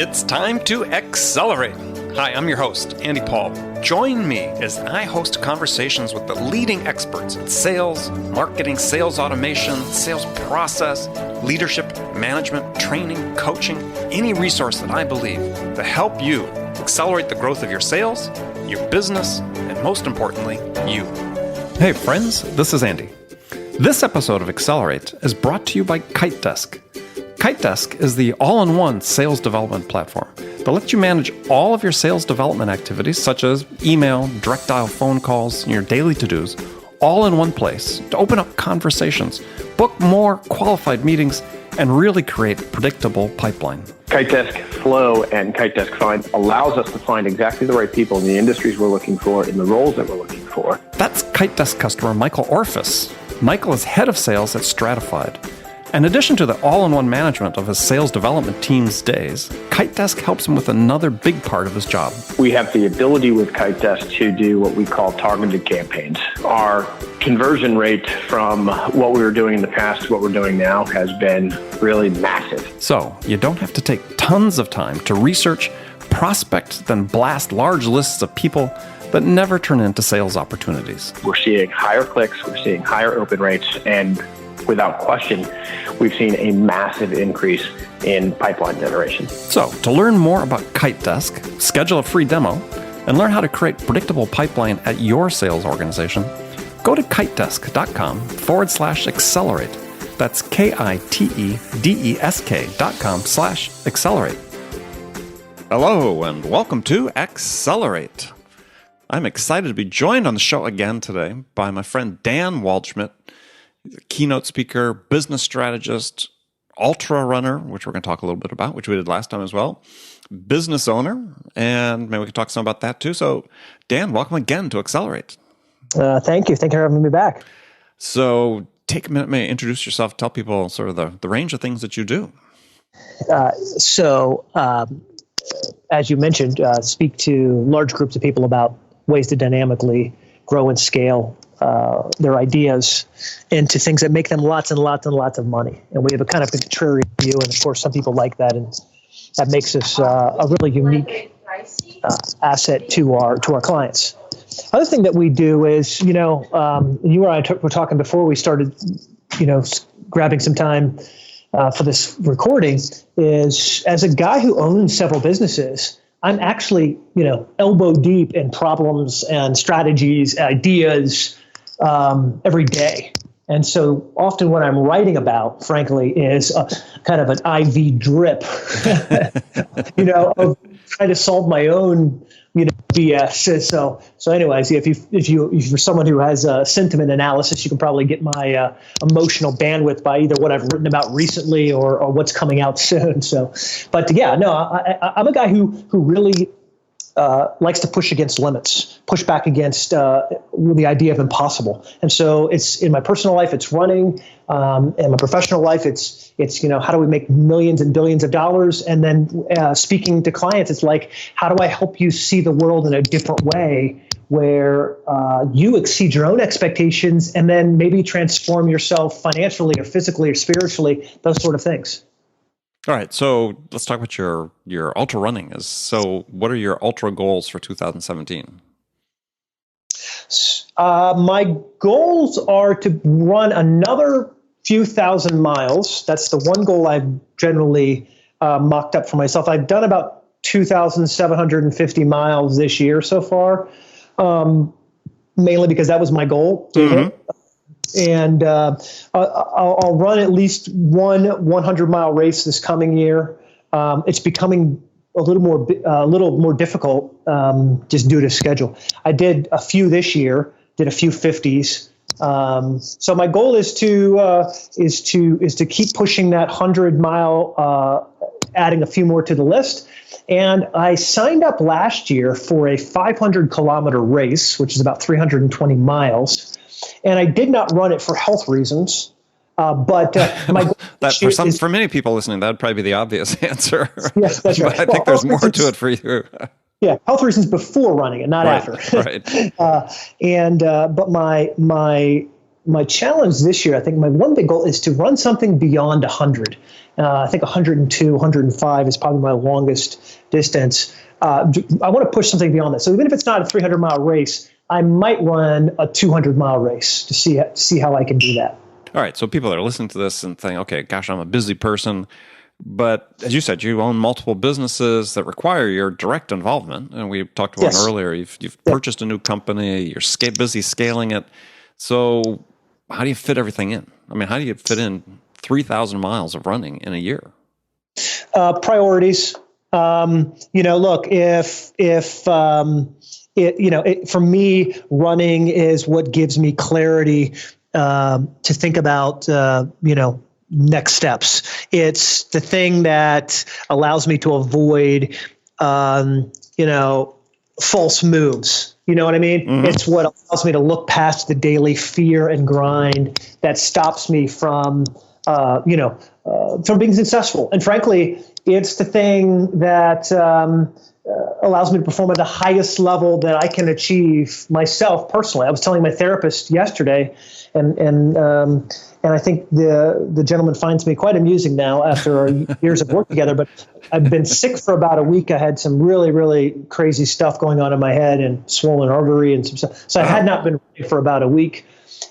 It's time to accelerate. Hi, I'm your host, Andy Paul. Join me as I host conversations with the leading experts in sales, marketing, sales automation, sales process, leadership, management, training, coaching, any resource that I believe to help you accelerate the growth of your sales, your business, and most importantly, you. Hey friends, this is Andy. This episode of Accelerate is brought to you by KiteDesk. KiteDesk is the all-in-one sales development platform that lets you manage all of your sales development activities, such as email, direct dial phone calls, and your daily to-dos, all in one place to open up conversations, book more qualified meetings, and really create a predictable pipeline. KiteDesk Flow and KiteDesk Find allows us to find exactly the right people in the industries we're looking for, in the roles that we're looking for. That's KiteDesk customer Michael Orphis. Michael is head of sales at Stratified. In addition to the all-in-one management of his sales development team's days, KiteDesk helps him with another big part of his job. We have the ability with KiteDesk to do what we call targeted campaigns. Our conversion rate from what we were doing in the past to what we're doing now has been really massive. So you don't have to take tons of time to research, prospect, then blast large lists of people that never turn into sales opportunities. We're seeing higher clicks, we're seeing higher open rates, and without question, we've seen a massive increase in pipeline generation. So, to learn more about KiteDesk, schedule a free demo, and learn how to create predictable pipeline at your sales organization, go to kitedesk.com/accelerate. That's KITEDESK.com/accelerate. Hello, and welcome to Accelerate. I'm excited to be joined on the show again today by my friend Dan Waldschmidt. He's a keynote speaker, business strategist, ultra runner, which we're going to talk a little bit about, which we did last time as well, business owner, and maybe we can talk some about that too. So, Dan, welcome again to Accelerate. Thank you. Thank you for having me back. So, take a minute, maybe introduce yourself, tell people sort of the range of things that you do. As you mentioned, speak to large groups of people about ways to dynamically grow and scale their ideas into things that make them lots and lots and lots of money. And we have a kind of contrarian view, and of course, some people like that, and that makes us a really unique asset to our clients. Other thing that we do is, you and I were talking before we started, grabbing some time for this recording, is as a guy who owns several businesses, I'm actually, elbow deep in problems and strategies, ideas, every day. And so often what I'm writing about, frankly, is a kind of an IV drip, of trying to solve my own, BS. So anyways, if you're someone who has sentiment analysis, you can probably get my emotional bandwidth by either what I've written about recently or what's coming out soon. So, but yeah, no, I'm a guy who really likes to push against limits, push back against the idea of impossible. And so it's in my personal life, it's running. In my professional life, it's how do we make millions and billions of dollars? And then speaking to clients, it's like, how do I help you see the world in a different way where you exceed your own expectations and then maybe transform yourself financially or physically or spiritually, those sort of things. All right, so let's talk about your ultra running. So what are your ultra goals for 2017? My goals are to run another few thousand miles. That's the one goal I've generally mocked up for myself. I've done about 2,750 miles this year so far, mainly because that was my goal to hit. And I'll run at least one 100-mile race this coming year. It's becoming a little more difficult just due to schedule. I did a few this year, did a few 50s. So my goal is to keep pushing that 100-mile, adding a few more to the list. And I signed up last year for a 500-kilometer race, which is about 320 miles. And I did not run it for health reasons, but my goal for many people listening, that would probably be the obvious answer. Yes, that's right. But I think there's more to it for you. Yeah, health reasons before running it, not after. Right. But my my challenge this year, I think my one big goal is to run something beyond 100. I think 102, 105 is probably my longest distance. I want to push something beyond that. So even if it's not a 300-mile race, I might run a 200-mile race to see how I can do that. All right. So people that are listening to this and think, okay, gosh, I'm a busy person. But as you said, you own multiple businesses that require your direct involvement. And we talked about earlier, you've purchased a new company, you're busy scaling it. So how do you fit everything in? I mean, how do you fit in 3,000 miles of running in a year? Priorities. Look, for me, running is what gives me clarity to think about, next steps. It's the thing that allows me to avoid, false moves. You know what I mean? Mm-hmm. It's what allows me to look past the daily fear and grind that stops me from being successful. And frankly, it's the thing that allows me to perform at the highest level that I can achieve myself personally. I was telling my therapist yesterday, and I think the gentleman finds me quite amusing now after years of work together. But I've been sick for about a week. I had some really, really crazy stuff going on in my head and swollen artery and some stuff. So I had not been running for about a week.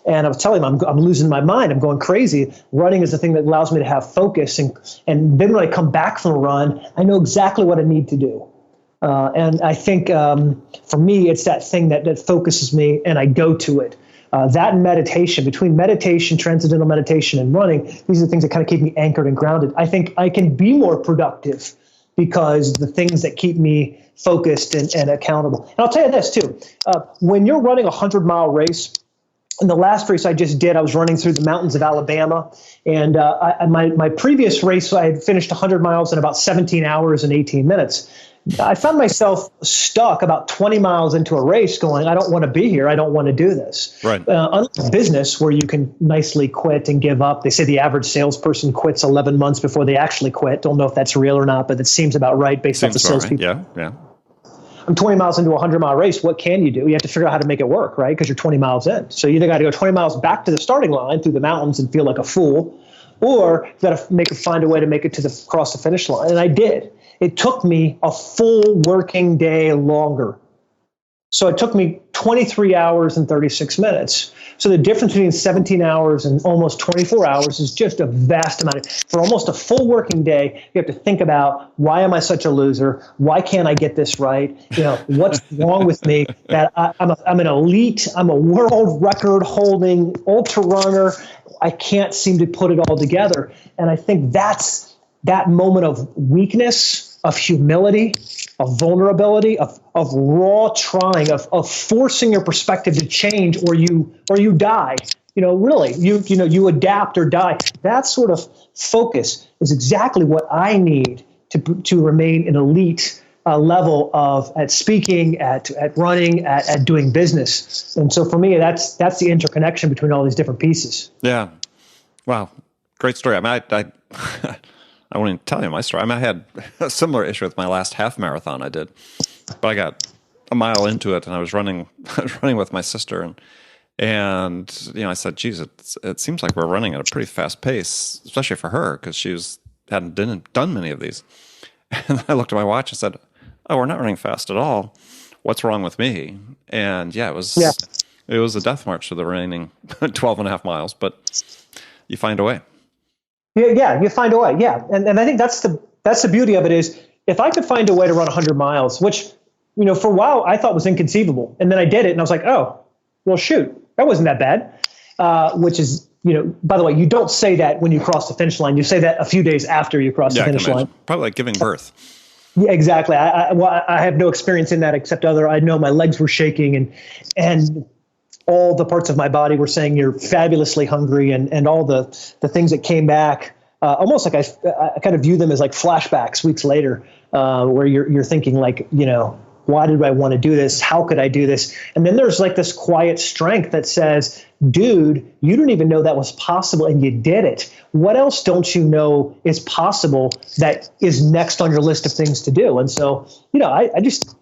And I was telling him, I'm losing my mind. I'm going crazy. Running is the thing that allows me to have focus. And then when I come back from a run, I know exactly what I need to do. And I think for me, it's that thing that focuses me, and I go to it. That and meditation, between meditation, transcendental meditation, and running, these are the things that kind of keep me anchored and grounded. I think I can be more productive because the things that keep me focused and accountable. And I'll tell you this too, when you're running a 100-mile race, in the last race I just did, I was running through the mountains of Alabama, and my previous race, I had finished 100 miles in about 17 hours and 18 minutes. I found myself stuck about 20 miles into a race going, I don't want to be here. I don't want to do this. Right. Unlike business where you can nicely quit and give up. They say the average salesperson quits 11 months before they actually quit. Don't know if that's real or not, but it seems about right based off the salespeople. Right. Yeah. I'm 20 miles into a 100-mile race. What can you do? You have to figure out how to make it work, right? Because you're 20 miles in. So you either got to go 20 miles back to the starting line through the mountains and feel like a fool, or you got to find a way to make it across the finish line. And I did. It took me a full working day longer. So it took me 23 hours and 36 minutes. So the difference between 17 hours and almost 24 hours is just a vast amount. For almost a full working day, you have to think about, why am I such a loser? Why can't I get this right? What's wrong with me? That I'm an elite, I'm a world record holding ultra runner. I can't seem to put it all together. And I think that's that moment of weakness, of humility, of vulnerability, of raw trying, of forcing your perspective to change, or you die. Really, you adapt or die. That sort of focus is exactly what I need to remain an elite level at speaking, at running, at doing business. And so for me, that's the interconnection between all these different pieces. Yeah. Wow. Great story. I won't even tell you my story. I had a similar issue with my last half marathon I did, but I got a mile into it and I was running with my sister, and I said, geez, it seems like we're running at a pretty fast pace, especially for her, because she hadn't done many of these. And I looked at my watch and said, oh, we're not running fast at all. What's wrong with me? And it was a death march to the remaining 12 and a half miles, but you find a way. Yeah, you find a way. Yeah, and I think that's the beauty of it is, if I could find a way to run 100 miles, which for a while I thought was inconceivable, and then I did it, and I was like, oh, well, shoot, that wasn't that bad. Which is, by the way, you don't say that when you cross the finish line. You say that a few days after you cross the finish line. Probably like giving birth. Yeah, exactly. I have no experience in that except I know my legs were shaking and all the parts of my body were saying you're fabulously hungry, and all the things that came back, almost like I kind of view them as like flashbacks weeks later, where you're thinking like, why did I want to do this? How could I do this? And then there's like this quiet strength that says, dude, you didn't even know that was possible and you did it. What else don't you know is possible that is next on your list of things to do? And so, I just,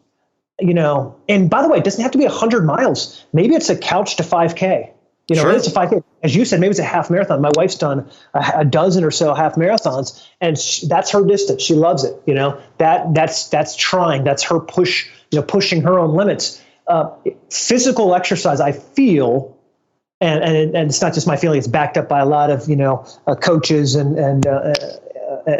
and by the way, it doesn't have to be 100 miles. Maybe it's a couch to 5K. Sure. It's a 5K. As you said, maybe it's a half marathon. My wife's done a dozen or so half marathons, and that's her distance. She loves it. That's trying. That's her pushing her own limits. Physical exercise, I feel, and it's not just my feeling. It's backed up by a lot of coaches and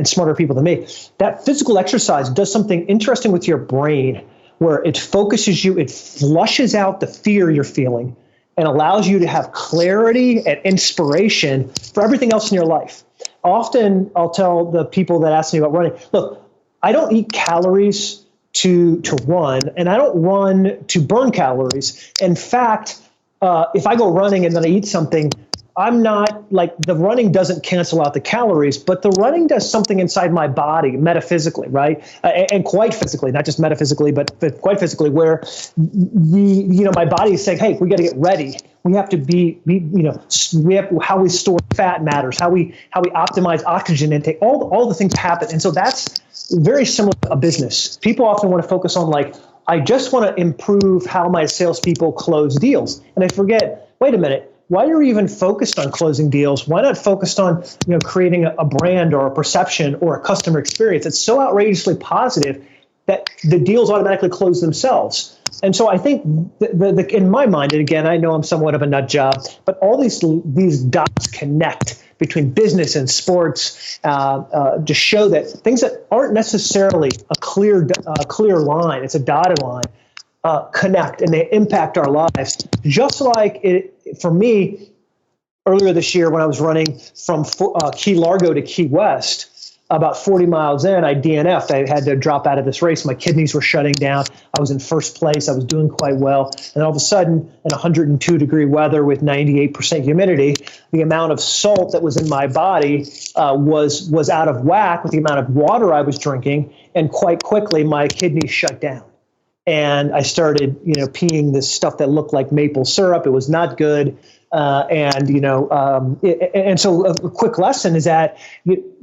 smarter people than me. That physical exercise does something interesting with your brain, where it focuses you. It flushes out the fear you're feeling, and allows you to have clarity and inspiration for everything else in your life. Often I'll tell the people that ask me about running, look, I don't eat calories to run, and I don't run to burn calories. In fact, if I go running and then I eat something, I'm not like, the running doesn't cancel out the calories, but the running does something inside my body metaphysically, right? And quite physically, not just metaphysically, but quite physically, where my body is saying, hey, we got to get ready. We have to be how we store fat matters, how we optimize oxygen intake, all the things happen. And so that's very similar to a business. People often want to focus on I just want to improve how my salespeople close deals. And they forget, wait a minute, why are you even focused on closing deals? Why not focused on creating a brand or a perception or a customer experience? It's so outrageously positive that the deals automatically close themselves. And so I think in my mind, and again, I know I'm somewhat of a nut job, but all these dots connect between business and sports to show that things that aren't necessarily a clear line, it's a dotted line, connect, and they impact our lives. Just like for me, earlier this year when I was running from Key Largo to Key West, about 40 miles in, I DNF'd. I had to drop out of this race. My kidneys were shutting down. I was in first place. I was doing quite well. And all of a sudden, in 102-degree weather with 98% humidity, the amount of salt that was in my body was out of whack with the amount of water I was drinking. And quite quickly, my kidneys shut down. And I started, peeing this stuff that looked like maple syrup. It was not good. And so a quick lesson is that,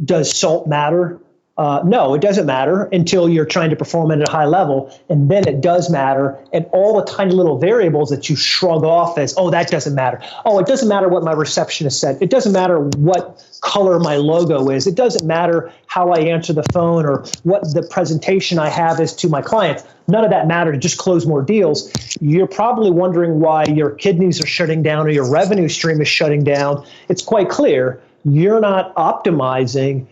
does salt matter? No, it doesn't matter until you're trying to perform at a high level. And then it does matter. And all the tiny little variables that you shrug off as, oh, that doesn't matter. Oh, it doesn't matter what my receptionist said. It doesn't matter what color my logo is. It doesn't matter how I answer the phone or what the presentation I have is to my clients. None of that matters. Just close more deals. You're probably wondering why your kidneys are shutting down or your revenue stream is shutting down. It's quite clear. You're not optimizing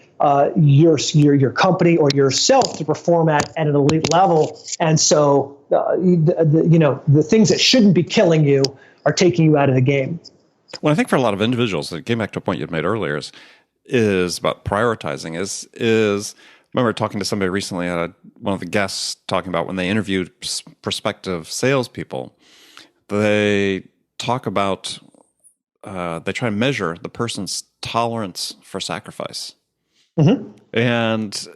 your company or yourself to perform at an elite level. And so, the things that shouldn't be killing you are taking you out of the game. Well, I think for a lot of individuals, it came back to a point you made earlier, is about prioritizing. Is remember talking to somebody recently, one of the guests talking about when they interviewed prospective salespeople, they talk about, they try and measure the person's tolerance for sacrifice. Mm-hmm. And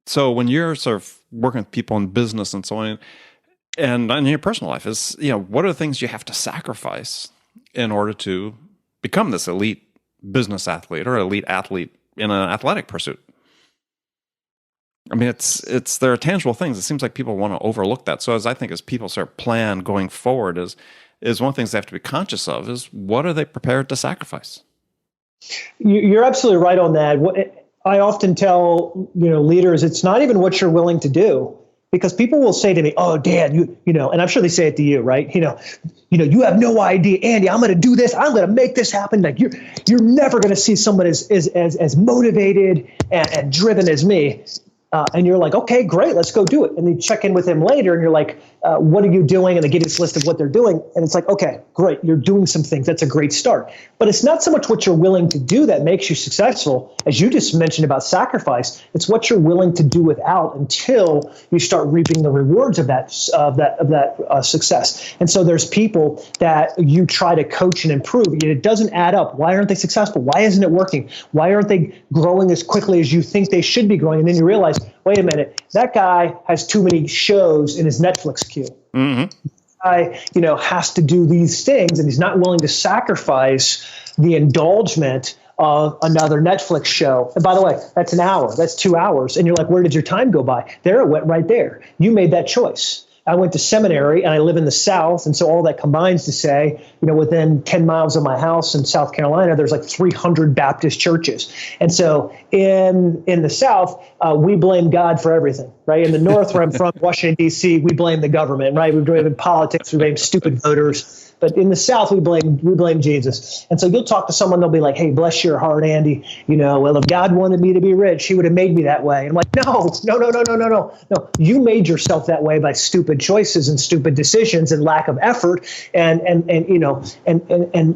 so when you're sort of working with people in business and so on, and in your personal life, is, what are the things you have to sacrifice in order to become this elite business athlete or elite athlete in an athletic pursuit? I mean, there are tangible things. It seems like people want to overlook that. So as people sort of plan going forward, is one of the things they have to be conscious of is, what are they prepared to sacrifice? You're absolutely right on that. I often tell leaders, it's not even what you're willing to do, because people will say to me, "Oh, Dan, and I'm sure they say it to you, right? You have no idea, Andy. I'm going to do this. I'm going to make this happen. Like you're never going to see someone as motivated and driven as me." And you're like, okay, great, let's go do it. And you check in with him later and you're like, what are you doing? And they give you this list of what they're doing. And it's like, okay, great, you're doing some things. That's a great start. But it's not so much what you're willing to do that makes you successful, as you just mentioned about sacrifice. It's what you're willing to do without until you start reaping the rewards of that success. And so there's people that you try to coach and improve, yet it doesn't add up. Why aren't they successful? Why isn't it working? Why aren't they growing as quickly as you think they should be growing? And then you realize, wait a minute, that guy has too many shows in his Netflix queue. Mm-hmm. Guy, has to do these things, and he's not willing to sacrifice the indulgement of another Netflix show. And by the way, that's an hour, that's 2 hours. And you're like, where did your time go by? There it went right there. You made that choice. I went to seminary and I live in the South. And so all that combines to say, within 10 miles of my house in South Carolina, there's like 300 Baptist churches. And so in the South, we blame God for everything, right? In the North, where I'm from, Washington, D.C., we blame the government, right? We blame politics, we blame stupid voters. But in the South, we blame Jesus. And so you'll talk to someone, they'll be like, hey, bless your heart, Andy. Well, if God wanted me to be rich, he would have made me that way. And I'm like, no. You made yourself that way by stupid choices and stupid decisions and lack of effort and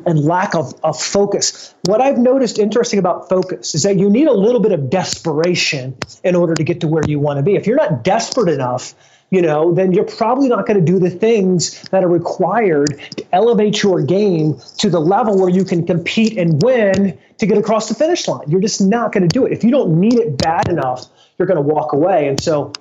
lack of focus. What I've noticed interesting about focus is that you need a little bit of desperation in order to get to where you want to be. If you're not desperate enough, then you're probably not going to do the things that are required to elevate your game to the level where you can compete and win to get across the finish line. You're just not going to do it. If you don't need it bad enough, you're going to walk away. And so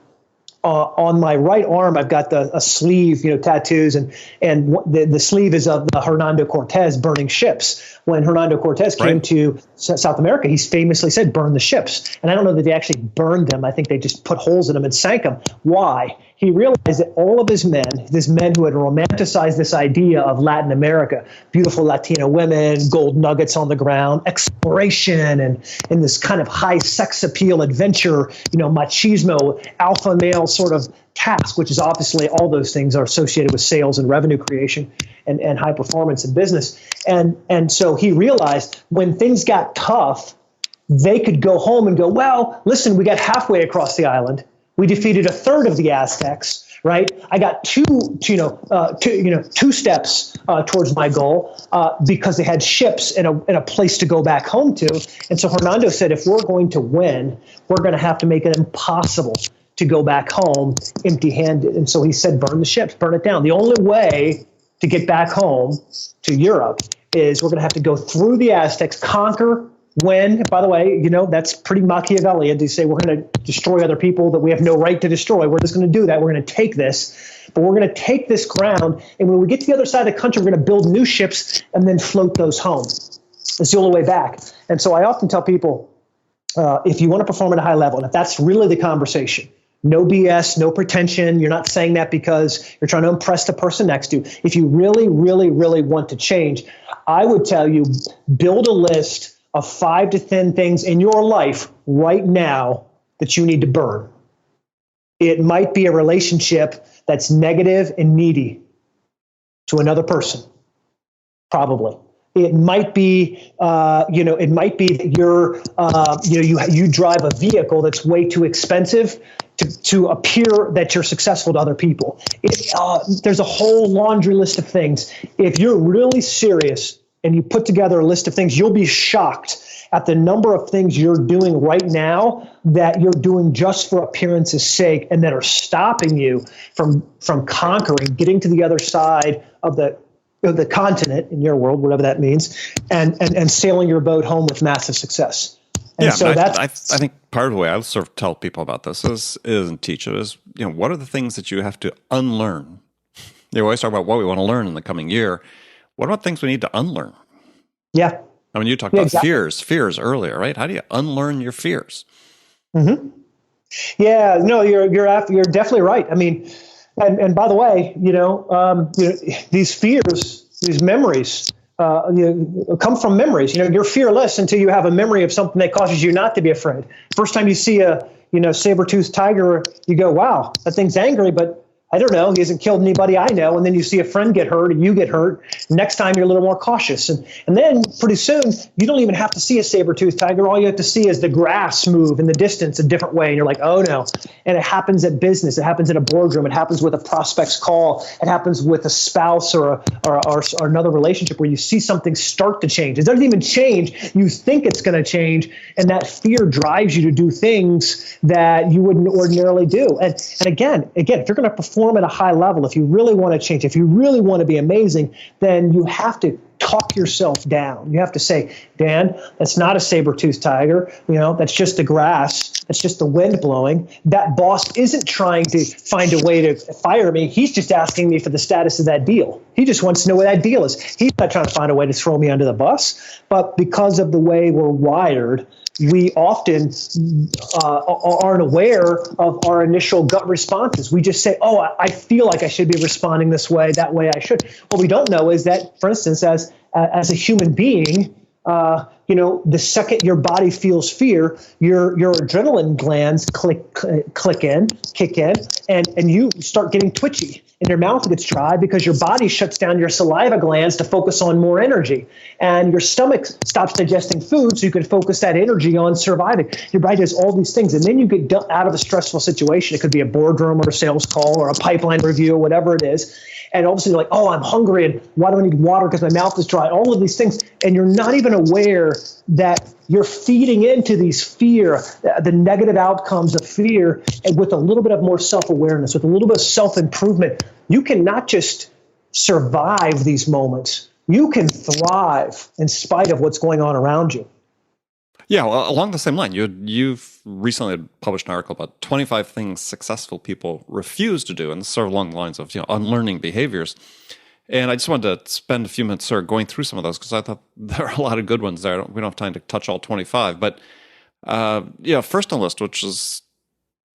on my right arm, I've got a sleeve, tattoos, and the sleeve is of the Hernando Cortez burning ships. When Hernando Cortez came to South America, he famously said, burn the ships. And I don't know that they actually burned them. I think they just put holes in them and sank them. Why? He realized that all of his men who had romanticized this idea of Latin America, beautiful Latina women, gold nuggets on the ground, exploration, and this kind of high sex appeal adventure, machismo, alpha male sort of task, which is obviously all those things are associated with sales and revenue creation and high performance in business. And so he realized when things got tough, they could go home and go, well, listen, we got halfway across the island. We defeated a third of the Aztecs, right? I got two steps towards my goal because they had ships and a place to go back home to. And so Hernando said, if we're going to win, we're going to have to make it impossible to go back home empty-handed. And so he said, burn the ships, burn it down. The only way to get back home to Europe is we're going to have to go through the Aztecs, conquer, win. By the way, that's pretty Machiavellian to say we're going to destroy other people that we have no right to destroy. We're just going to do that. We're going to take this, but we're going to take this ground. And when we get to the other side of the country, we're going to build new ships and then float those home. It's the only way back. And so I often tell people, if you want to perform at a high level, and if that's really the conversation, no BS, no pretension. You're not saying that because you're trying to impress the person next to you. If you really, really, really want to change, I would tell you, build a list of 5 to 10 things in your life right now that you need to burn. It might be a relationship that's negative and needy to another person, probably. It might be, it might be that you drive a vehicle that's way too expensive to appear that you're successful to other people. There's a whole laundry list of things. If you're really serious and you put together a list of things, you'll be shocked at the number of things you're doing right now that you're doing just for appearance's sake and that are stopping you from conquering, getting to the other side of the continent, in your world, whatever that means, and sailing your boat home with massive success. And so I think part of the way I sort of tell people about this is and teach it is, what are the things that you have to unlearn? They always talk about what we want to learn in the coming year. What about things we need to unlearn? Yeah. I mean, you talked about fears earlier, right? How do you unlearn your fears? Mm-hmm. Yeah, no, you're definitely right. I mean, and by the way, these fears, these memories, come from memories. You're fearless until you have a memory of something that causes you not to be afraid. First time you see a saber-toothed tiger, you go, wow, that thing's angry, but I don't know, he hasn't killed anybody I know. And then you see a friend get hurt and you get hurt. Next time you're a little more cautious. And then pretty soon you don't even have to see a saber-toothed tiger. All you have to see is the grass move in the distance a different way. And you're like, oh no. And it happens at business. It happens in a boardroom. It happens with a prospect's call. It happens with a spouse or another relationship where you see something start to change. It doesn't even change. You think it's going to change. And that fear drives you to do things that you wouldn't ordinarily do. And again, if you're going to perform at a high level, if you really want to change, if you really want to be amazing, then you have to talk yourself down. You have to say, Dan, that's not a saber-toothed tiger. That's just the grass. That's just the wind blowing. That boss isn't trying to find a way to fire me. He's just asking me for the status of that deal. He just wants to know what that deal is. He's not trying to find a way to throw me under the bus. But because of the way we're wired, we often aren't aware of our initial gut responses. We just say, oh, I feel like I should be responding this way, that way I should. What we don't know is that, for instance, as a human being, the second your body feels fear, your adrenaline glands kick in, and you start getting twitchy, and your mouth gets dry because your body shuts down your saliva glands to focus on more energy, and your stomach stops digesting food so you can focus that energy on surviving. Your body does all these things, and then you get out of a stressful situation. It could be a boardroom or a sales call or a pipeline review or whatever it is. And all of a sudden you're like, oh, I'm hungry, and why do I need water because my mouth is dry? All of these things, and you're not even aware that you're feeding into these fear, the negative outcomes of fear, and with a little bit of more self-awareness, with a little bit of self-improvement, you can not just survive these moments, you can thrive in spite of what's going on around you. Yeah, well, along the same line, you've recently published an article about 25 things successful people refuse to do, and sort of along the lines of unlearning behaviors. And I just wanted to spend a few minutes sort of going through some of those because I thought there are a lot of good ones there. We don't have time to touch all 25, but first on the list, which is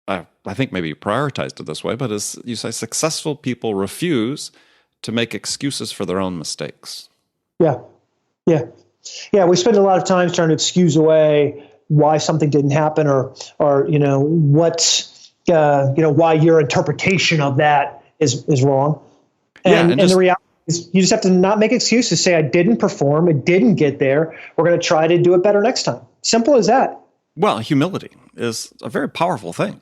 I think maybe you prioritized it this way, but is you say successful people refuse to make excuses for their own mistakes. Yeah. We spend a lot of time trying to excuse away why something didn't happen, or why your interpretation of that is wrong. And the reality is, you just have to not make excuses. Say, I didn't perform, it didn't get there. We're going to try to do it better next time. Simple as that. Well, humility is a very powerful thing.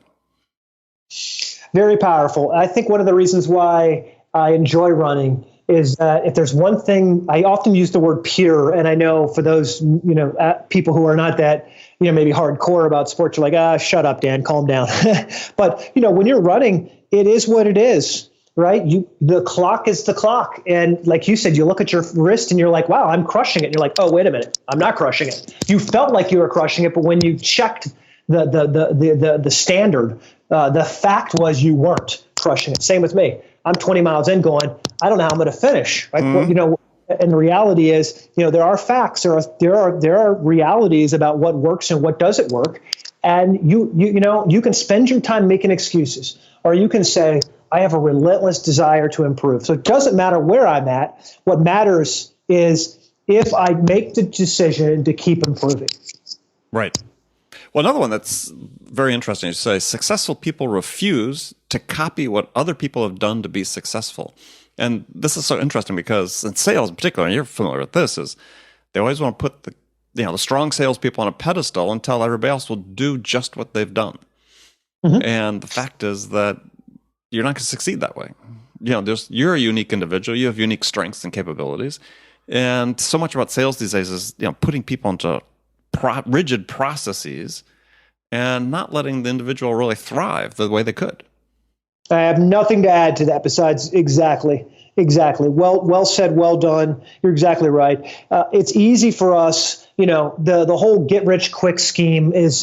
Very powerful. I think one of the reasons why I enjoy running is that if there's one thing, I often use the word pure, and I know for those people who are not that maybe hardcore about sports, you're like, shut up, Dan, calm down. But when you're running, it is what it is, right? The clock is the clock, and like you said, you look at your wrist and you're like, wow, I'm crushing it. And you're like, oh, wait a minute, I'm not crushing it. You felt like you were crushing it, but when you checked the standard, the fact was you weren't crushing it. Same with me. I'm 20 miles in going, I don't know how I'm going to finish. Right? Well, and the reality is, there are facts. There are realities about what works and what doesn't work. And you can spend your time making excuses, or you can say, I have a relentless desire to improve. So it doesn't matter where I'm at. What matters is if I make the decision to keep improving. Right. Well, another one that's very interesting is to say successful people refuse to copy what other people have done to be successful. And this is so interesting because in sales in particular, and you're familiar with this, is they always want to put the strong salespeople on a pedestal and tell everybody else will do just what they've done. Mm-hmm. And the fact is that you're not going to succeed that way. You're a unique individual. You have unique strengths and capabilities. And so much about sales these days is putting people into rigid processes and not letting the individual really thrive the way they could. I have nothing to add to that besides exactly. Well said. Well done. You're exactly right. It's easy for us. The whole get rich quick scheme is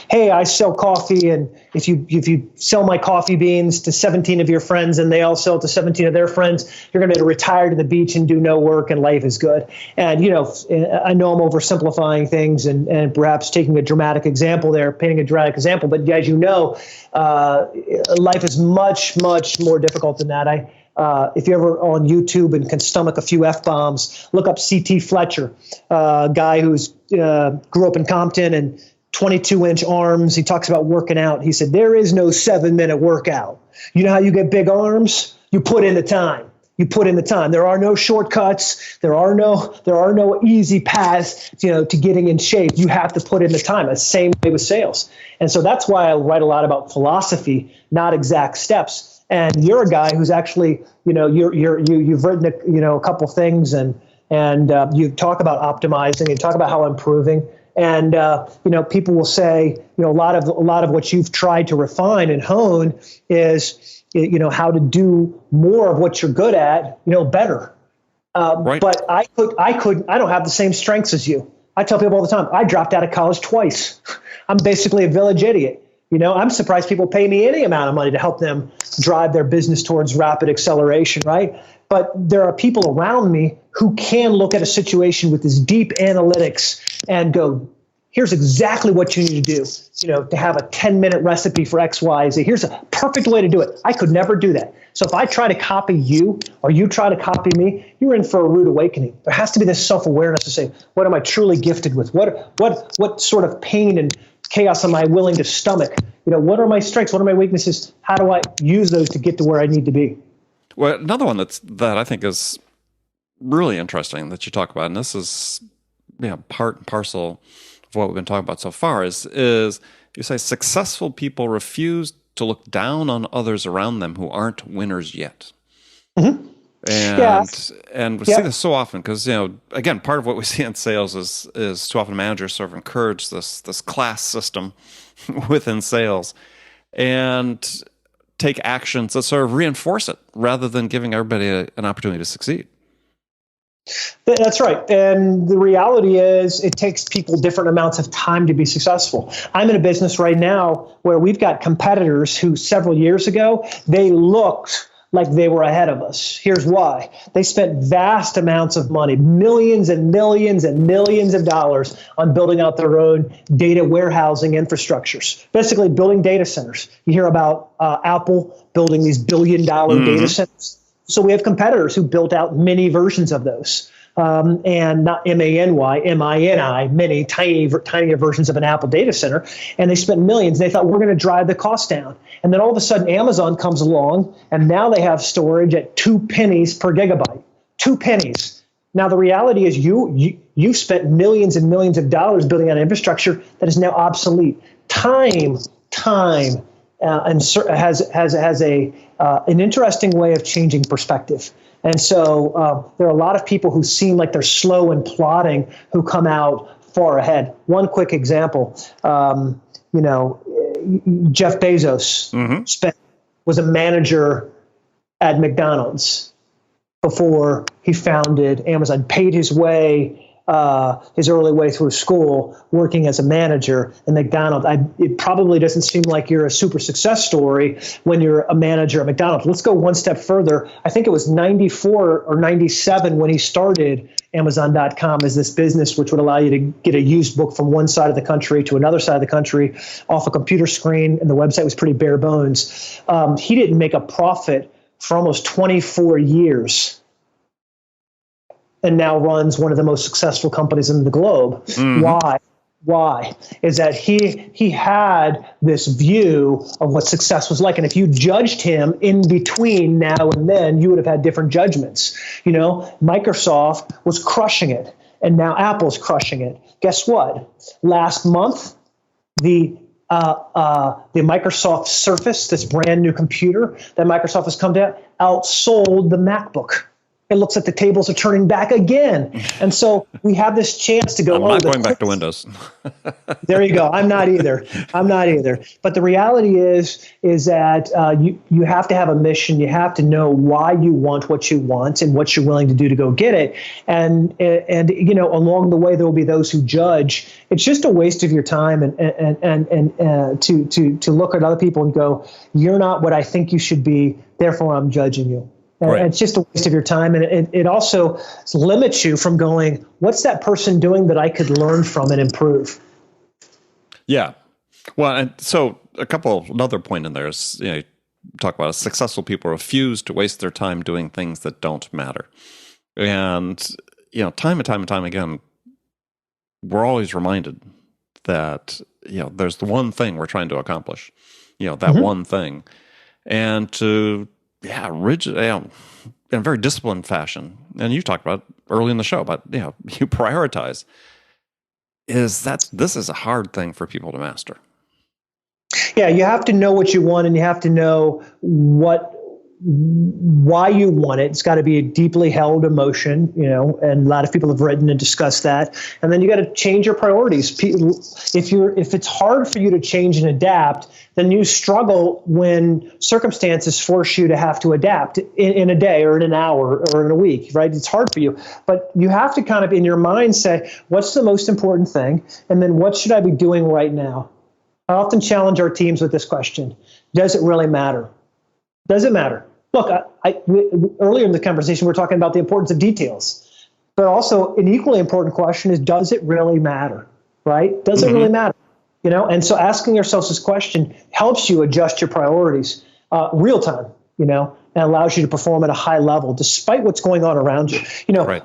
hey, I sell coffee, and if you sell my coffee beans to 17 of your friends and they all sell to 17 of their friends, you're going to be able to retire to the beach and do no work and life is good. And I know I'm oversimplifying things and perhaps taking a dramatic example there, painting a dramatic example, but as you know, life is much, much more difficult than that. If you're ever on YouTube and can stomach a few F-bombs, look up C.T. Fletcher, a guy who's grew up in Compton and 22-inch arms. He talks about working out. He said, there is no 7-minute workout. You know how you get big arms? You put in the time. There are no shortcuts. There are no easy paths, to getting in shape. You have to put in the time. The same way with sales. And so that's why I write a lot about philosophy, not exact steps. And you're a guy who's actually, you've written a couple things, and you talk about optimizing, you talk about how improving, and people will say, a lot of what you've tried to refine and hone is, how to do more of what you're good at, better. Right. But I don't have the same strengths as you. I tell people all the time, I dropped out of college twice. I'm basically a village idiot. I'm surprised people pay me any amount of money to help them drive their business towards rapid acceleration, right? But there are people around me who can look at a situation with this deep analytics and go, here's exactly what you need to do, to have a 10-minute recipe for X, Y, Z. Here's a perfect way to do it. I could never do that. So if I try to copy you or you try to copy me, you're in for a rude awakening. There has to be this self-awareness to say, what am I truly gifted with? What sort of pain and chaos am I willing to stomach? What are my strengths? What are my weaknesses? How do I use those to get to where I need to be? Well, another one that I think is really interesting that you talk about, and this is part and parcel of what we've been talking about so far, is you say successful people refuse to look down on others around them who aren't winners yet. Mm-hmm. And we see this so often because, again, part of what we see in sales is too often managers sort of encourage this class system within sales and take actions that sort of reinforce it rather than giving everybody an opportunity to succeed. That's right. And the reality is it takes people different amounts of time to be successful. I'm in a business right now where we've got competitors who several years ago, they looked like they were ahead of us. Here's why. They spent vast amounts of money, millions and millions and millions of dollars on building out their own data warehousing infrastructures, basically building data centers. You hear about Apple building these billion-dollar data centers. So we have competitors who built out mini versions of those, and not M-A-N-Y, M-I-N-I, many tinier versions of an Apple data center, and they spent millions. They thought, we're going to drive the cost down. And then all of a sudden, Amazon comes along, and now they have storage at 2 pennies per gigabyte, 2 pennies. Now, the reality is you spent millions and millions of dollars building out infrastructure that is now obsolete. Time and has an interesting way of changing perspective. And so there are a lot of people who seem like they're slow and plodding who come out far ahead. One quick example, Jeff Bezos was a manager at McDonald's before he founded Amazon, paid his early way through school working as a manager at McDonald's. It probably doesn't seem like you're a super success story when you're a manager at McDonald's. Let's go one step further. I think it was 94 or 97 when he started Amazon.com as this business, which would allow you to get a used book from one side of the country to another side of the country off a computer screen, and the website was pretty bare bones. He didn't make a profit for almost 24 years. And now runs one of the most successful companies in the globe. Why? Is that he had this view of what success was like. And if you judged him in between now and then, you would have had different judgments. Microsoft was crushing it, and now Apple's crushing it. Guess what? Last month, the Microsoft Surface, this brand new computer that Microsoft has come to, outsold the MacBook. It looks like the tables are turning back again. And so we have this chance to go. I'm not going back to Windows. There you go. I'm not either. But the reality is that you have to have a mission. You have to know why you want what you want and what you're willing to do to go get it. And along the way, there will be those who judge. It's just a waste of your time and to look at other people and go, you're not what I think you should be, therefore I'm judging you. Right. And it's just a waste of your time. And it also limits you from going, what's that person doing that I could learn from and improve? Yeah. Well, and so another point in there is, you talk about successful people refuse to waste their time doing things that don't matter. And, time and time again, we're always reminded that, there's the one thing we're trying to accomplish, that one thing. And to rigid, in a very disciplined fashion. And you talked about early in the show about, you prioritize. This is a hard thing for people to master. Yeah, you have to know what you want, and you have to know why you want it. It's got to be a deeply held emotion, and a lot of people have written and discussed that. And then you got to change your priorities. If it's hard for you to change and adapt, then you struggle when circumstances force you to have to adapt in a day or in an hour or in a week, right? It's hard for you. But you have to kind of in your mind say, what's the most important thing? And then what should I be doing right now? I often challenge our teams with this question. Does it really matter? Does it matter? Look, earlier in the conversation, we were talking about the importance of details. But also an equally important question is, does it really matter? right? Doesn't really matter, And so asking yourselves this question helps you adjust your priorities real time, and allows you to perform at a high level despite what's going on around you. Right.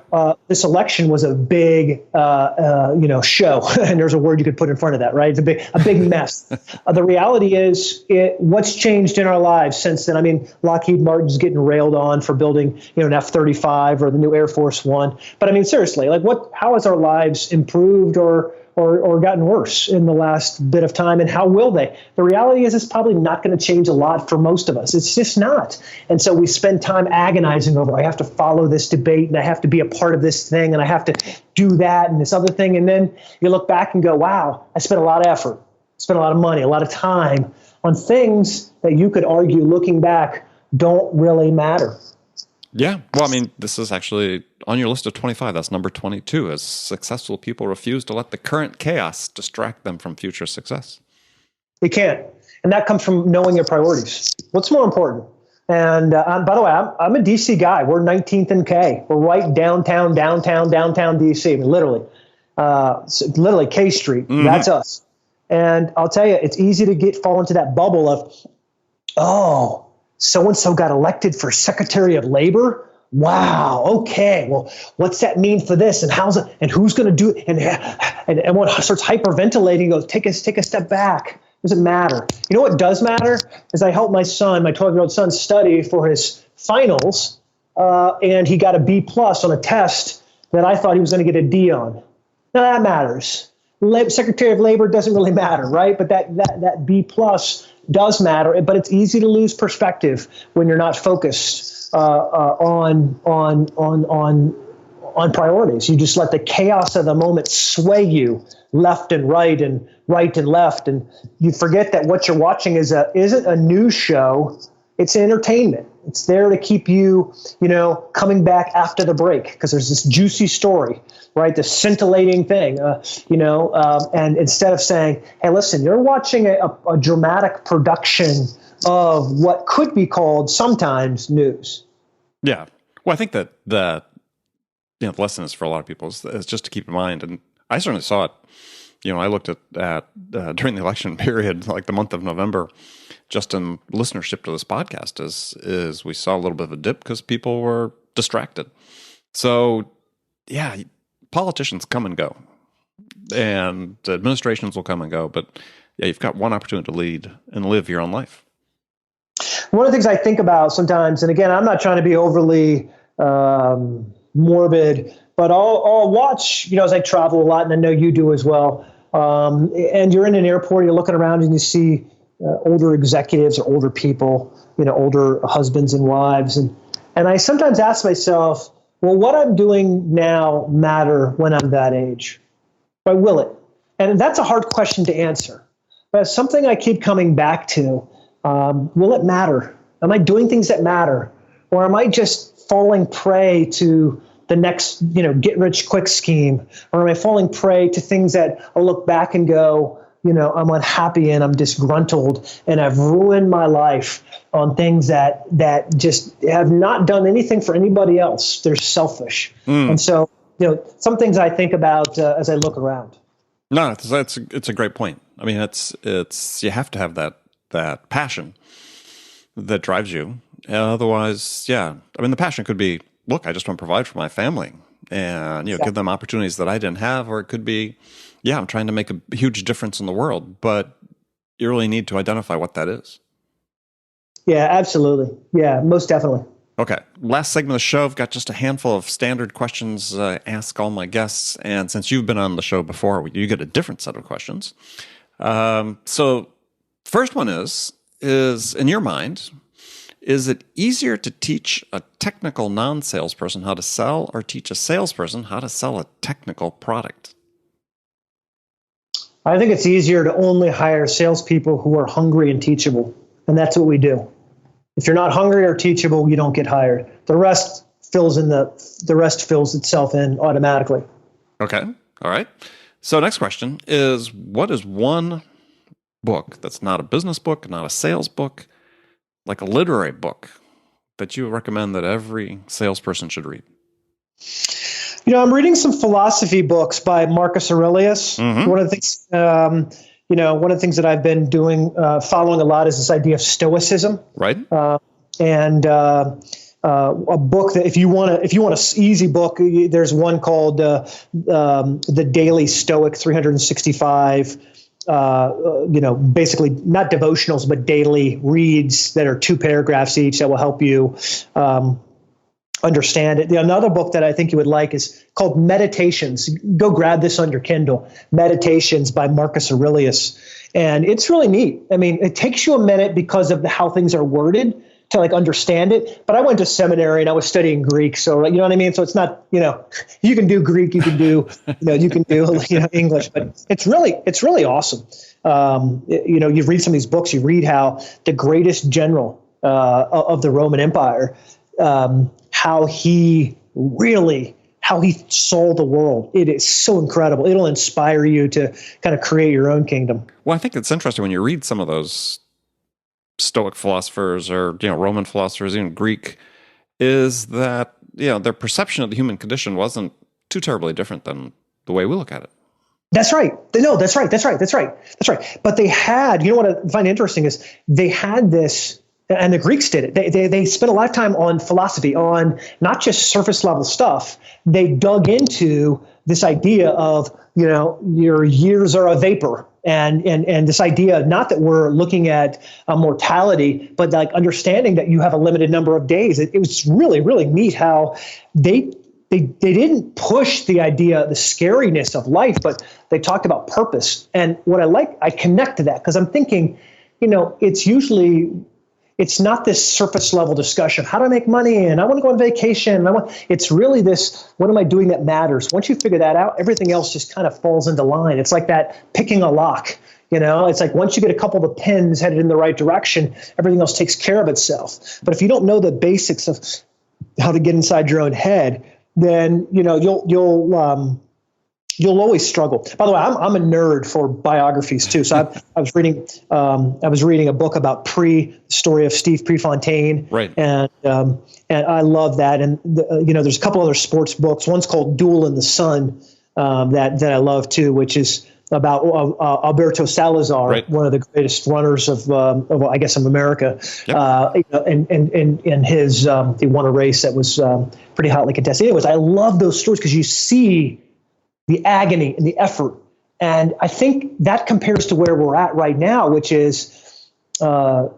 This election was a big, show, and there's a word you could put in front of that, right? It's a big mess. The reality is, what's changed in our lives since then? I mean, Lockheed Martin's getting railed on for building, an F-35 or the new Air Force One. But I mean, seriously, like how has our lives improved or gotten worse in the last bit of time, and how will they? The reality is it's probably not going to change a lot for most of us. It's just not. And so we spend time agonizing over, I have to follow this debate, and I have to be a part of this thing, and I have to do that and this other thing. And then you look back and go, wow, I spent a lot of effort, spent a lot of money, a lot of time on things that you could argue, looking back, don't really matter. Yeah. Well, I mean, this is actually on your list of 25. That's number 22, as successful people refuse to let the current chaos distract them from future success. You can't. And that comes from knowing your priorities. What's more important? And by the way, I'm a DC guy. We're 19th and K. We're right downtown DC. I mean, literally K Street. Mm-hmm. That's us. And I'll tell you, it's easy to fall into that bubble of, oh, so-and-so got elected for Secretary of Labor. Wow. Okay. Well, what's that mean for this? And how's it? And who's going to do it? And everyone starts hyperventilating. Goes, take a step back. Doesn't matter. You know what does matter is I helped my 12-year-old son, study for his finals, and he got a B+ on a test that I thought he was going to get a D on. Now that matters. Secretary of Labor doesn't really matter, right? But that B+ does matter, but it's easy to lose perspective when you're not focused on priorities. You just let the chaos of the moment sway you left and right and left, and you forget that what you're watching isn't a news show. It's entertainment. It's there to keep you, coming back after the break because there's this juicy story, right? This scintillating thing, and instead of saying, hey, listen, you're watching a dramatic production of what could be called sometimes news. Yeah. Well, I think that the lesson is for a lot of people is just to keep in mind, and I certainly saw it. I looked at during the election period, like the month of November, just in listenership to this podcast, is we saw a little bit of a dip because people were distracted. So, yeah, politicians come and go, and administrations will come and go, but yeah, you've got one opportunity to lead and live your own life. One of the things I think about sometimes, and again, I'm not trying to be overly morbid, but I'll watch, as I travel a lot, and I know you do as well. And you're in an airport, you're looking around and you see older executives or older people, older husbands and wives. And I sometimes ask myself, well, what I'm doing now matter when I'm that age? Or will it? And that's a hard question to answer. But it's something I keep coming back to. Will it matter? Am I doing things that matter? Or am I just falling prey to the next, get rich quick scheme? Or am I falling prey to things that I'll look back and go, I'm unhappy and I'm disgruntled and I've ruined my life on things that just have not done anything for anybody else. They're selfish. And so, some things I think about as I look around. No, it's a great point. I mean, it's you have to have that passion that drives you. Otherwise, yeah. I mean, the passion could be, look, I just want to provide for my family and, give them opportunities that I didn't have. Or it could be, yeah, I'm trying to make a huge difference in the world, but you really need to identify what that is. Yeah, absolutely. Yeah, most definitely. Okay. Last segment of the show, I've got just a handful of standard questions I ask all my guests. And since you've been on the show before, you get a different set of questions. So first one is in your mind, is it easier to teach a technical non-salesperson how to sell or teach a salesperson how to sell a technical product? I think it's easier to only hire salespeople who are hungry and teachable. And that's what we do. If you're not hungry or teachable, you don't get hired. The rest fills itself in automatically. Okay. All right. So next question is, what is one book that's not a business book, not a sales book, like a literary book, that you recommend that every salesperson should read? I'm reading some philosophy books by Marcus Aurelius. One of the things, one of the things that I've been doing, following a lot, is this idea of stoicism. Right. And a book that if you want an easy book, there's one called The Daily Stoic 365. Basically not devotionals, but daily reads that are 2 paragraphs each that will help you understand it. Another book that I think you would like is called Meditations. Go grab this on your Kindle. Meditations by Marcus Aurelius. And it's really neat. I mean, it takes you a minute because of how things are worded to understand it. But I went to seminary and I was studying Greek. So, you know what I mean? So it's not, you can do Greek, you can do, English, but it's really awesome. You read some of these books, you read how the greatest general of the Roman Empire, how he saw the world. It is so incredible. It'll inspire you to kind of create your own kingdom. Well, I think it's interesting when you read some of those Stoic philosophers or, Roman philosophers, even Greek, is that, their perception of the human condition wasn't too terribly different than the way we look at it. That's right. No, that's right. But they had, what I find interesting is they had this, and the Greeks did it. They spent a lot of time on philosophy, on not just surface level stuff. They dug into this idea of, your years are a vapor. And this idea, not that we're looking at mortality, but understanding that you have a limited number of days. It was really, really neat how they didn't push the idea, the scariness of life, but they talked about purpose. And what I connect to that because I'm thinking, it's not this surface level discussion of how to make money and I want to go on vacation. It's really this, what am I doing that matters? Once you figure that out, everything else just kind of falls into line. It's like that picking a lock, it's like once you get a couple of the pins headed in the right direction, everything else takes care of itself. But if you don't know the basics of how to get inside your own head, then, you'll always struggle. By the way, I'm a nerd for biographies too. So I was reading a book about story of Steve Prefontaine, right? And I love that. And there's a couple other sports books. One's called Duel in the Sun that I love too, which is about Alberto Salazar, right. One of the greatest runners of America. Yep. And his he won a race that was pretty hotly contested. Anyways, I love those stories because you see the agony and the effort. And I think that compares to where we're at right now, which is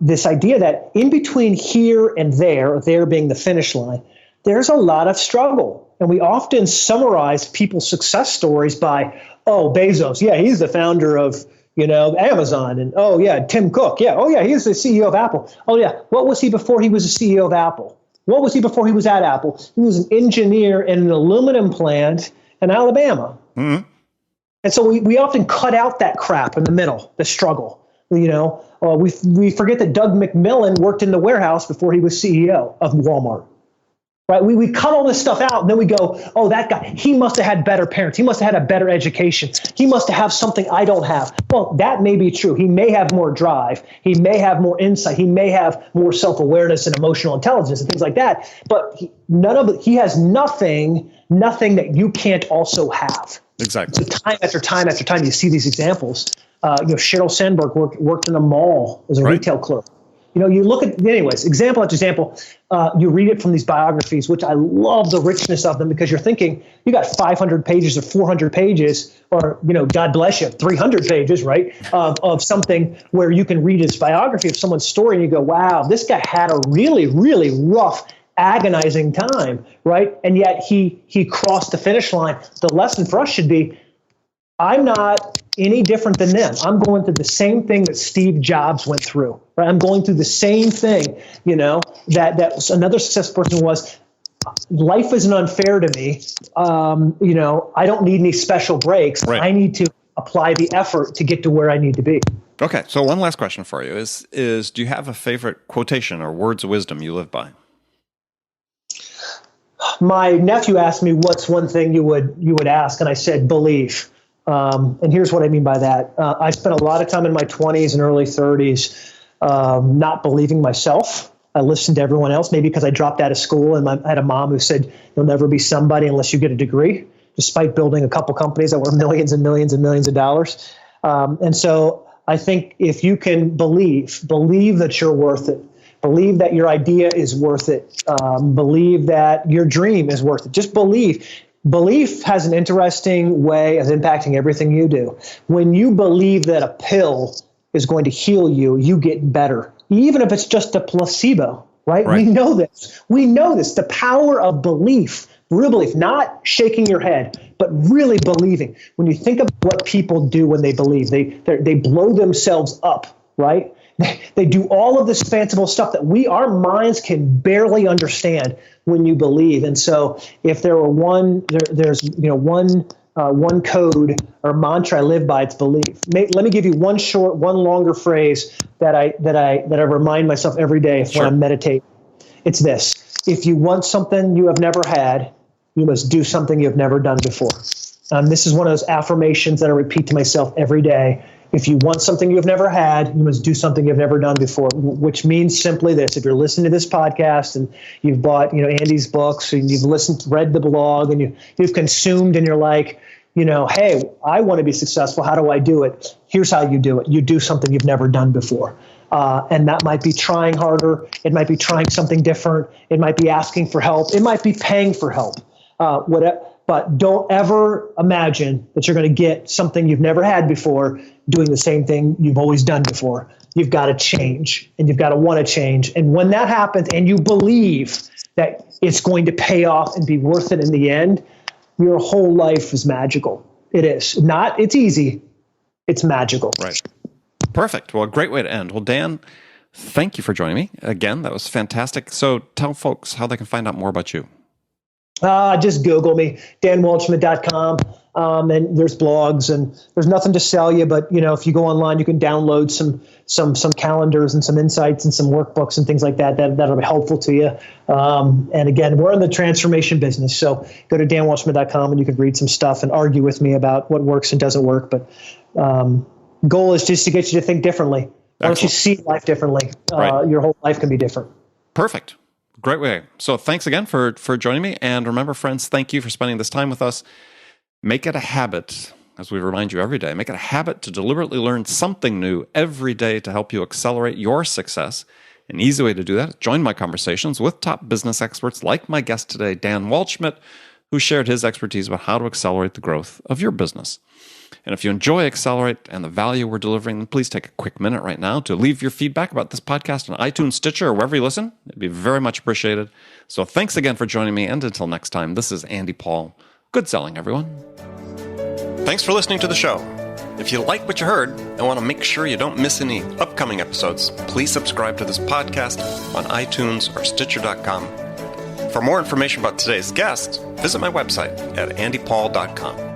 this idea that in between here and there being the finish line, there's a lot of struggle. And we often summarize people's success stories by, Bezos, yeah, he's the founder of, Amazon. And, Tim Cook, yeah, he's the CEO of Apple. Oh, yeah, what was he before he was the CEO of Apple? What was he before he was at Apple? He was an engineer in an aluminum plant in Alabama. Mm-hmm. And so we often cut out that crap in the middle, the struggle. We forget that Doug McMillon worked in the warehouse before he was CEO of Walmart. Right? We cut all this stuff out and then we go, that guy, he must have had better parents. He must have had a better education. He must have something I don't have. Well, that may be true. He may have more drive. He may have more insight. He may have more self-awareness and emotional intelligence and things like that. But he has nothing that you can't also have. Exactly. So time after time after time, you see these examples. Sheryl Sandberg worked in a mall as a retail clerk. You look at, anyways, example after example, you read it from these biographies, which I love the richness of them because you're thinking you got 500 pages or 400 pages or, God bless you, 300 pages, right, of something where you can read his biography of someone's story and you go, wow, this guy had a really, really rough, agonizing time, right? And yet he crossed the finish line. The lesson for us should be, I'm not any different than them. I'm going through the same thing that Steve Jobs went through. Right? I'm going through the same thing, that another success person was. Life isn't unfair to me. I don't need any special breaks. Right. I need to apply the effort to get to where I need to be. Okay, so one last question for you is do you have a favorite quotation or words of wisdom you live by? My nephew asked me, what's one thing you would ask? And I said, believe. And here's what I mean by that. I spent a lot of time in my 20s and early 30s not believing myself. I listened to everyone else, maybe because I dropped out of school and I had a mom who said, you'll never be somebody unless you get a degree, despite building a couple companies that were millions and millions and millions of dollars. And so I think if you can believe that you're worth it, believe that your idea is worth it, believe that your dream is worth it, just believe. Belief has an interesting way of impacting everything you do. When you believe that a pill is going to heal you, you get better, even if it's just a placebo, right? We know this. We know this. The power of belief, real belief, not shaking your head, but really believing. When you think of what people do when they believe, they blow themselves up, right? They do all of this fanciful stuff that our minds can barely understand when you believe. And so if there were there's one code or mantra I live by, it's belief. Let me give you one longer phrase that I remind myself every day when I meditate. It's this: if you want something you have never had, you must do something you have never done before. This is one of those affirmations that I repeat to myself every day. If you want something you've never had, you must do something you've never done before, which means simply this. If you're listening to this podcast and you've bought, Andy's books and you've read the blog and you've consumed and you're like, hey, I want to be successful. How do I do it? Here's how you do it. You do something you've never done before. And that might be trying harder. It might be trying something different. It might be asking for help. It might be paying for help. But don't ever imagine that you're going to get something you've never had before doing the same thing you've always done before. You've got to change, and you've got to want to change. And when that happens and you believe that it's going to pay off and be worth it in the end, your whole life is magical. It is. It's easy. It's magical. Right. Perfect. Well, a great way to end. Well, Dan, thank you for joining me. Again, that was fantastic. So tell folks how they can find out more about you. Just Google me, danwaldschmidt.com. And there's blogs, and there's nothing to sell you, but if you go online, you can download some calendars and some insights and some workbooks and things like that'll be helpful to you. And again, we're in the transformation business, so go to danwaldschmidt.com and you can read some stuff and argue with me about what works and doesn't work. But goal is just to get you to think differently. Why don't you see life differently? Your whole life can be different. Perfect. Great way. So thanks again for joining me. And remember, friends, thank you for spending this time with us. Make it a habit, as we remind you every day, make it a habit to deliberately learn something new every day to help you accelerate your success. An easy way to do that is join my conversations with top business experts like my guest today, Dan Waldschmidt, who shared his expertise about how to accelerate the growth of your business. And if you enjoy Accelerate and the value we're delivering, then please take a quick minute right now to leave your feedback about this podcast on iTunes, Stitcher, or wherever you listen. It'd be very much appreciated. So thanks again for joining me. And until next time, this is Andy Paul. Good selling, everyone. Thanks for listening to the show. If you like what you heard and want to make sure you don't miss any upcoming episodes, please subscribe to this podcast on iTunes or Stitcher.com. For more information about today's guest, visit my website at andypaul.com.